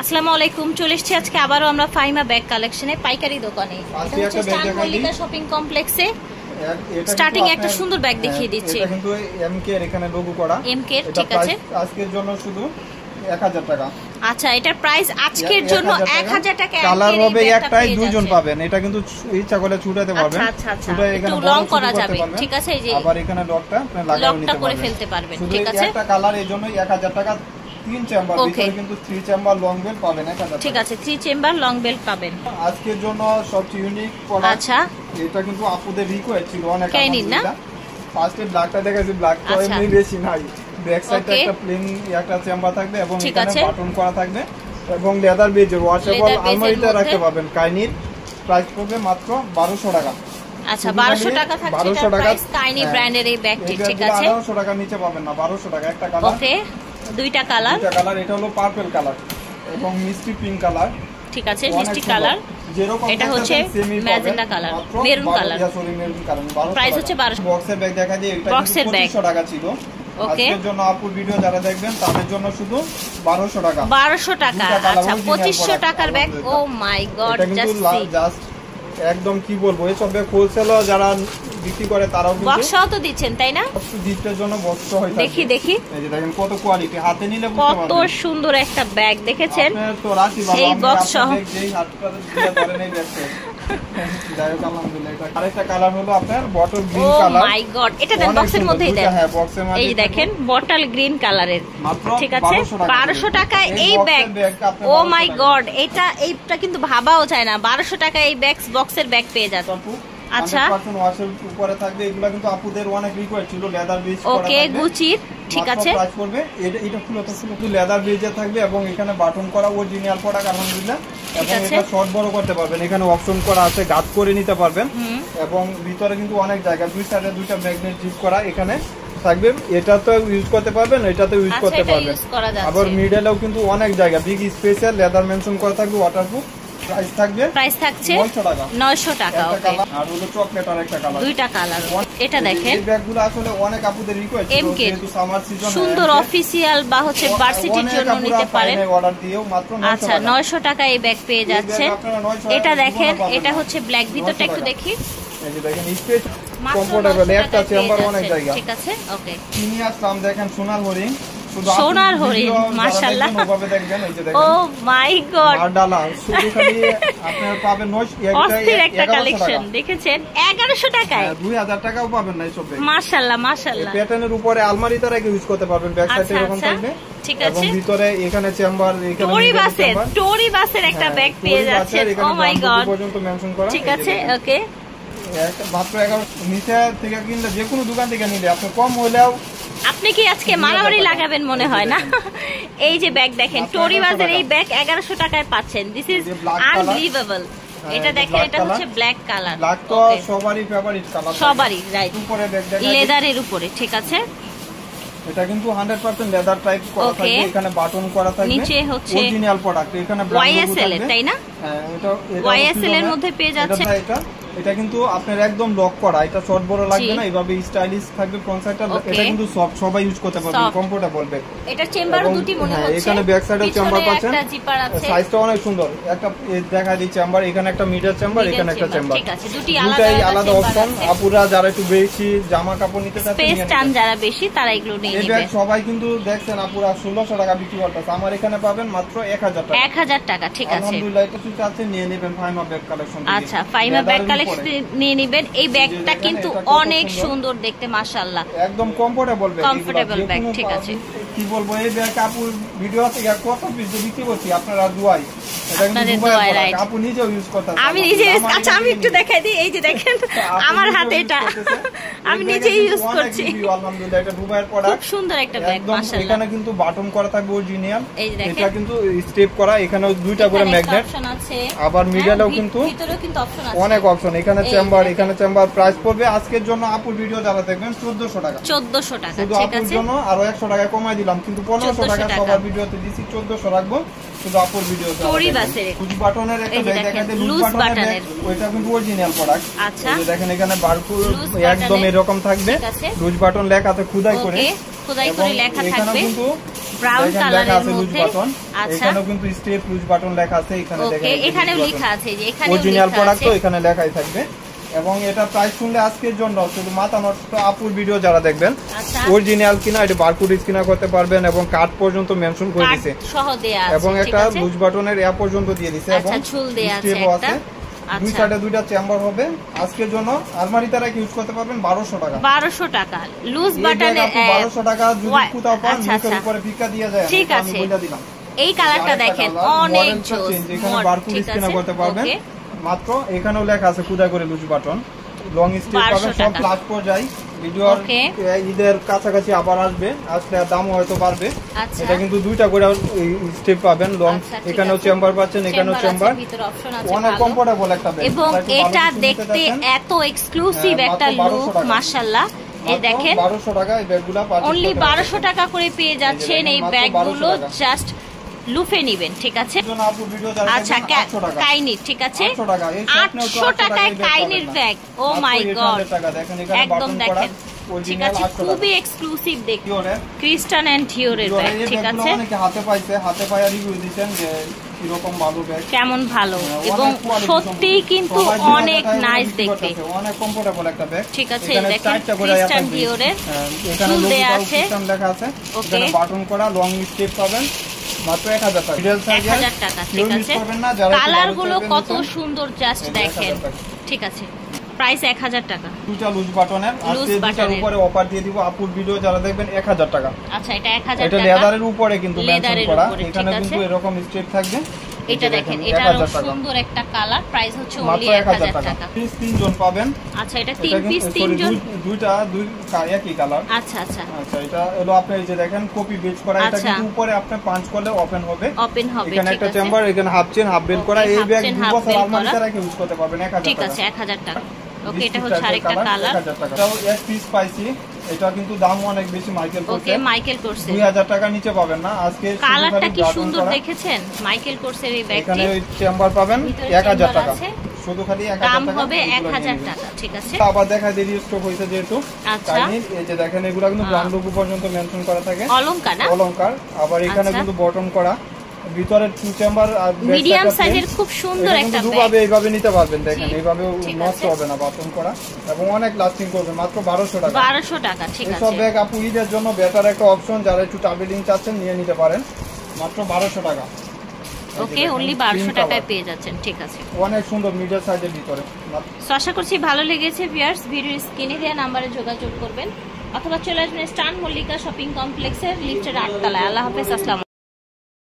আসসালামু আলাইকুম, চলে এসেছি আজকে আবারও আমরা ফাইমা ব্যাগ কালেকশনে পাইকারি দোকানে। এটা হচ্ছে স্টান মল্লিকা শপিং কমপ্লেক্সে। স্টার্টিং একটা সুন্দর ব্যাগ দেখিয়ে দিচ্ছি। এটা কিন্তু এমকে এর এখানে লোগো করা। এমকে এর, ঠিক আছে। আজকের জন্য শুধু 1000 টাকা। আচ্ছা, এটার প্রাইস আজকের জন্য 1000 টাকা। কালার হবে একটাই, দুইজন পাবেন। এটা কিন্তু ইচ্ছা করলে ছুটাতে পারবেন। আচ্ছা আচ্ছা, একটু লং করা যাবে, ঠিক আছে। এই যে আবার এখানে লকটা আপনি লাগাও নিতে পারবেন, করে ফেলতে পারবেন, ঠিক আছে। একটা কালার এর জন্য 1000 টাকা। 3 চেম্বার, ভিতরে কিন্তু 3 চেম্বার লং বেল্ট পাবেন 1000 ঠিক আছে। 3 চেম্বার লং বেল্ট পাবেন আজকের জন্য। সবচেয়ে ইউনিক প্রোডাক্ট। আচ্ছা, এটা কিন্তু আপুদের রিকোয়েস্ট ছিল অনেক। না ফার্স্টে ব্ল্যাকটা দেখাচ্ছি, ব্ল্যাকটা এমনি বেশি নাই। ব্যাক সাইডে একটা প্লেন একটা চেম্বার থাকবে এবং এখানে বাটন করা থাকবে এবং লেদার বেজের ওয়াশেবল আলমারিতে রাখতে পারবেন। কাইনির প্রাইস পড়বে মাত্র 1200 টাকা। আচ্ছা, 1200 টাকা থাকছে এটা প্রাইস। কাইনি ব্র্যান্ডের এই ব্যাগটি, ঠিক আছে। 1200 টাকা নিচে পাবেন না, 1200 টাকা। একটা কালার, ওকে, দুইটা কালার। এটা হলো পার্পল কালার এবং মিষ্টি পিঙ্ক কালার, ঠিক আছে। মিষ্টি কালার, এটা হচ্ছে magenta colour, maroon colour. Price হচ্ছে 1200। বক্সের ব্যাগ দেখা দিই, এটা 2500 টাকা ছিল। আজকের জন্য আপুর ভিডিও যারা দেখবেন তাদের জন্য শুধু 1200 টাকা। 1200 টাকা। আচ্ছা, 2500 টাকার ব্যাগ। ও মাই গড, জাস্ট একদম কি বলবো, এইসব ব্যাগ হোলসেল যারা বিক্রি করে তারাও কিন্তু বক্সও তো দিচ্ছেন, তাই না? গিফটের জন্য বক্স হয়। দেখি এই যে দেখেন কত কোয়ালিটি, হাতে নিলে বুঝতে পারবেন কত সুন্দর একটা ব্যাগ। দেখেছেন তো রাশি বাবা, এই বক্স সহ যেই হাতটা দিয়ে ধরেন এই ব্যাগটা। যাই হোক, আলহামদুলিল্লাহ। এটা আরেকটা কালার হলো আপনার বটল গ্রিন কালার। ও মাই গড, এটা দেন বক্সের মধ্যেই দেন। হ্যাঁ, বক্সের মধ্যে। এই দেখেন বটল গ্রিন কালারের, ঠিক আছে। 1200 টাকা এই ব্যাগ। ও মাই গড, এইটা কিন্তু ভাবাও যায় না। 1200 টাকা এই বক্সের ব্যাগ পেয়ে যাচ্ছে। আচ্ছা, 100% ওয়াশের উপরে থাকবে। এগুলা কিন্তু আপুদের অনেক রিকোয়েস্ট ছিল, লেদার বেজ করা। ওকে, গুচির, ঠিক আছে। প্রাইস পড়বে এটা ফুল লেদার বেজে থাকবে এবং এখানে বাটন করা অরিজিনাল প্রোডাক্ট, আলহামদুলিল্লাহ। এবং এটা শর্ট বড় করতে পারবেন, এখানে অপশন করা আছে, গাছ করে নিতে পারবেন। এবং ভিতরে কিন্তু অনেক জায়গা, দুই সাইডে দুইটা ম্যাগনেট জিপ করা এখানে থাকবে। এটা তো ইউজ করতে পারবেন, এটাতে ইউজ করতে পারবেন। আবার মিডলেও কিন্তু অনেক জায়গা, বিগ স্পেশাল লেদার মেনশন করা থাকবে, ওয়াটারপ্রুফ। প্রাইস থাকছে 900 টাকা। ওকে, আর হলো চকলেট আর একটা কালার, দুইটা কালার। এটা দেখেন, এই ব্যাগগুলো আসলে অনেক আপুদের রিকোয়েস্ট ছিল, যেহেতু সামার সিজন। সুন্দর অফিশিয়াল বা হচ্ছে ভার্সিটির জন্য নিতে পারেন। অর্ডার দিয়েও মাত্র 900 টাকা। আচ্ছা, 900 টাকা এই ব্যাগ পেয়ে যাচ্ছেন। এটা দেখেন, এটা হচ্ছে ব্ল্যাক, ভিতরটা একটু দেখি। এই যে দেখেন স্পেস কমফোর্টেবল, একটা চেম্বার অনেক জায়গা, ঠিক আছে। ওকে, কিনে আসলাম। দেখেন সোনার হরিং, সোনার হরিণ, মাশাআল্লাহ। ও মাই গড, ডালা শুধু খালি আপনারা পাবেন অস্থির একটা কালেকশন। দেখেছেন 1100 টাকায়, 2000 টাকাও পাবেন না এইসব। মাশাআল্লাহ মাশাআল্লাহ। প্যাটার্নের উপরে আলমারিতে রেখে ইউজ করতে পারবেন, ব্যাক সাইডে এরকম থাকবে, ঠিক আছে। এবং ভিতরে এখানে চেম্বার, এখানে টোরি বাসের একটা ব্যাগ পেয়ে যাচ্ছেন। ও মাই গড, পর্যন্ত মেনশন করা, ঠিক আছে। ওকে, মাত্র 11 নিচে থেকে কিনলে, যে কোনো দোকান থেকে নিলে আপনি কম হলেও। আপনি কি আজকে মারামারি লাগাবেন মনে হয় না? এই যে ব্যাগ দেখেন, টোরি বাসের এই ব্যাগ 1100 টাকায় পাচ্ছেন। This is unbelievable. এটা দেখেন, এটা হচ্ছে ব্ল্যাক কালার। ব্ল্যাক তো সবারই ফেভারিট কালার, সবারই, রাইট। উপরে ব্যাগ দেখেন লেদারের উপরে, ঠিক আছে। এটা কিন্তু 100% লেদার টাইপ করা থাকবে, এখানে বাটন করা থাকবে, নিচে হচ্ছে অরিজিনাল প্রোডাক্ট, এখানে YSL এর, তাই না? হ্যাঁ, এটা YSL এর মধ্যে পেয়ে যাচ্ছে। এটা কিন্তু আপনার একদম লক করা, এটা শর্ট বড় লাগবে না, এইভাবে স্টাইলিশ থাকবে ফ্রন্ট সাইডটা। এটা কিন্তু সফট, সবাই ইউজ করতে পারবে, কমফোর্টেবল ব্যাগ। এটা চেম্বারও দুটি মনে হচ্ছে, এখানে ব্যাক সাইডেও চেম্বার পাচ্ছেন, একটা জিপার আছে। সাইজটা অনেক সুন্দর। একটা দেখাই দিই চেম্বার, এখানে একটা মিডল চেম্বার, এখানে একটা চেম্বার, ঠিক আছে। দুটাই আলাদা অপশন। আপুরা যারা একটু বেশি জামা কাপড় নিতে চাচ্ছেন, স্পেস টান যারা বেশি, তারা এগুলো নিয়ে নেবে। এই ব্যাগ সবাই কিন্তু দেখছেন আপুরা 1600 টাকা বিক্রি করতেছে, আমার এখানে পাবেন মাত্র 1000 টাকা। 1000 টাকা, ঠিক আছে। আলহামদুলিল্লাহ, এটা যদি চাচ্ছেন নিয়ে নেবেন ফাইমা ব্যাগ কালেকশন। আচ্ছা, ফাইমা ব্যাগ কালেকশন নিয়ে নেবেন। এই ব্যাগটা কিন্তু অনেক সুন্দর দেখতে, মাশাআল্লাহ, একদম কমফোর্টেবল ব্যাগ, ঠিক আছে। কি বলবো, এই ব্যাগ আপুর ভিডিও থেকে কত পিস বিক্রি করছি, আপনারা দোয়াই। আপু নিজেও ইউজ করতে, আমি নিজে। আচ্ছা, আমি একটু দেখাই দিই। এই যে দেখেন আমার হাতে, এটা আমি নিজেই ইউজ করছি। আলহামদুলিল্লাহ, এটা দুবাইয়ের প্রোডাক্ট, খুব সুন্দর একটা ব্যাগ, মাশাআল্লাহ। এখানে কিন্তু বাটন করা থাকবে অরিজিনাল, এটা কিন্তু স্টেপ করা, এখানে দুইটা করে ম্যাগনেট আছে, আবার মিডলেও কিন্তু ভিতরেও কিন্তু অপশন আছে, অনেক অপশন। এখানে চেম্বার, এখানে চেম্বার। প্রাইস পড়বে আজকের জন্য আপুর ভিডিও যারা দেখবেন 1400 টাকা। 1400 টাকা, শুধু আপুর জন্য আরো 100 টাকা কমাই দিলাম, কিন্তু 1500 টাকা সবার ভিডিওতে দিছি, 1400 রাখবো শুধু আপুর ভিডিও। টোরি বাসের লুজ বাটনের একটা ব্যাগ দেখাতে, লুজ বাটনের, ওইটা কিন্তু অরিজিনাল প্রোডাক্ট। আচ্ছা, দেখেন এখানে বারকোড একদম এরকম থাকবে, লুজ বাটন লেখাতে খোদাই করে লেখা থাকবে। কিন্তু ব্রাউন কালারের মধ্যে। আচ্ছা, এখানেও কিন্তু স্টেপ লুজ বাটন লেখা আছে, এখানে দেখেন ওকে, এখানেও লেখা আছে, যে এখানেও অরিজিনাল লেখা প্রোডাক্ট আছে, তো এখানে লেখাই থাকবে। এবং এটা প্রাইস শুনলে আজকের জন্য শুধু মাথা নষ্ট আপুর ভিডিও যারা দেখবেন, আচ্ছা, অরিজিনাল কিনা এটা বারকোড স্ক্যান করতে পারবেন এবং কার্ড পর্যন্ত মেনশন করে দিয়েছে সহ দেয়া আছে, এবং একটা লুজ বাটনের এ পর্যন্ত দিয়ে দিয়েছে এবং আচ্ছা, ঝুল দেয়া আছে স্টেপও একটা। আছে, দুই সাইডে দুইটা চেম্বার হবে। আজকের জন্য আলমারিতে রেখে ইউজ করতে পারবেন 1200 টাকা। 1200 টাকা লুজ বাটনে 1200 টাকা যদি কোথাও পান মুখের উপরে ফিকা দিয়ে যায়, ঠিক আমি আছে। বলে দিলাম। এই কালারটা দেখেন অনেক জোস, এখানে বারকোড স্ক্যান করতে পারবেন মাত্র। এখানেও লেখা আছে খুদা করে লুজ বাটন, লং স্টেপ পাবেন সব প্লাস পর্যায়। ভিডিওর ঈদের কাছাকাছি আবার আসবে, আসলে দামও হয়তো বাড়বে। এটা কিন্তু দুইটা করে স্টেপ পাবেন, লং এখানেও চেম্বার পাচ্ছেন, এখানেও চেম্বার, অনেক কমফোর্টেবল একটা ব্যাগ। এবং এটা দেখতে এত এক্সক্লুসিভ একটা লুক, মাশাআল্লাহ। এই দেখেন 1200 টাকা এই ব্যাগগুলো পাচ্ছেন, অনলি 1200 টাকা করে পেয়ে যাচ্ছেন এই ব্যাগগুলো, জাস্ট লুফে নিবেন, ঠিক আছে। আচ্ছা, কাইনির, ঠিক আছে, 800 টাকায় কাইনির ব্যাগ। ও মাই গড, একদম দেখেন, ঠিক আছে, খুবই এক্সক্লুসিভ দেখতে, ক্রিস্টান এন্ড ডিওরের ব্যাগ, ঠিক আছে। হাতে পাইছে, হাতে পায়া রিভিউ দিবেন যে কিরকম ভালো ব্যাগ, কেমন ভালো, এবং সত্যিই কিন্তু অনেক নাইস দেখতে, অনেক কমফোর্টেবল একটা ব্যাগ, ঠিক আছে। দেখেন ক্রিস্টান ডিওরের এখানে ফুল দেয়া আছে, লেখা আছে, এখানে বাটন করা লং স্টেপ পাবেন মাত্র 1000 টাকা। 1000 টাকা, ঠিক আছে। কালার গুলো কত সুন্দর, জাস্ট দেখেন, ঠিক আছে। প্রাইস 1000 টাকা, দুটো লুজ বাটনের। আজকে দুটার উপরে অফার দিয়ে দিব আপুর ভিডিও যারা দেখবেন 1000 টাকা। আচ্ছা, এটা 1000 টাকা, এটা লেদারের উপরে কিন্তু মেনশন করা, এখানে কিন্তু এরকম স্ট্রেপ থাকবে। এটা দেখেন, এটারও সুন্দর একটা কালার, প্রাইস হচ্ছে অনলি 1000 টাকা। পিস 3 জন পাবেন। আচ্ছা, এটা 3 পিস 3 জন, দুইটা দুই একই কালার। আচ্ছা আচ্ছা আচ্ছা, এটা হলো আপনি এই যে দেখেন কপি বেচ করা, এটা কিন্তু উপরে আপনি পাঁচ করলে ওপেন হবে, এখানে একটা চেম্বার, এখানে হাফ চেন হাফ বেল করা। এই ব্যাগ 2 বছর আলমারিতে রেখে ইউজ করতে পারবেন 1000 টাকা, ঠিক আছে, 1000 টাকা। ওকে, এটা হচ্ছে আরেকটা কালার, 1000 টাকা। এটাও এক পিস পাইছি, এটা কিন্তু দাম অনেক বেশি মাইকেল কোর্স। ওকে, মাইকেল কোর্স 2000 টাকা নিচে পাবেন না। আজকে কালারটা কি সুন্দর দেখেছেন, মাইকেল কোর্সের এই ব্যাগটি। এখানে ওই চেম্বার পাবেন 1000 টাকা, শুধু খালি 1000 টাকা, দাম হবে 1000 টাকা, ঠিক আছে। আবার দেখা দেরি স্টক হইছে যেহেতু। আচ্ছা, এই যে দেখেন এগুলা কিন্তু ব্র্যান্ড লোগো পর্যন্ত মেনশন করা থাকে, অলংকার না, অলংকার। আবার এখানে কিন্তু বটন করা, ভিতরে টু চেম্বার আর মিডিয়াম সাইজের খুব সুন্দর একটা ব্যাগ, দুভাবে এইভাবে নিতে পারবেন। দেখেন এইভাবে নষ্ট হবে না, বাটন করা, এবং অনেক লাস্টিং করবে। মাত্র 1200 টাকা, 1200 টাকা, ঠিক আছে। সব ব্যাগ আপু ঈদের জন্য বেটার একটা অপশন, যারা একটু ট্রাভেলিং চাচ্ছেন নিয়ে নিতে পারেন, মাত্র 1200 টাকা। ওকে, অনলি 1200 টাকায় পেয়ে যাচ্ছেন, ঠিক আছে। অনেক সুন্দর মিডিয়াম সাইজের ভিতরে। আশা করছি ভালো লেগেছে ভিউয়ার্স। ভিডিওর স্ক্রিনে দেওয়া নম্বরে যোগাযোগ করবেন অথবা চলে আসবেন স্টান মল্লিকা শপিং কমপ্লেক্সের লিফটের 8 তলায়। আল্লাহ হাফেজ, আসসালামু।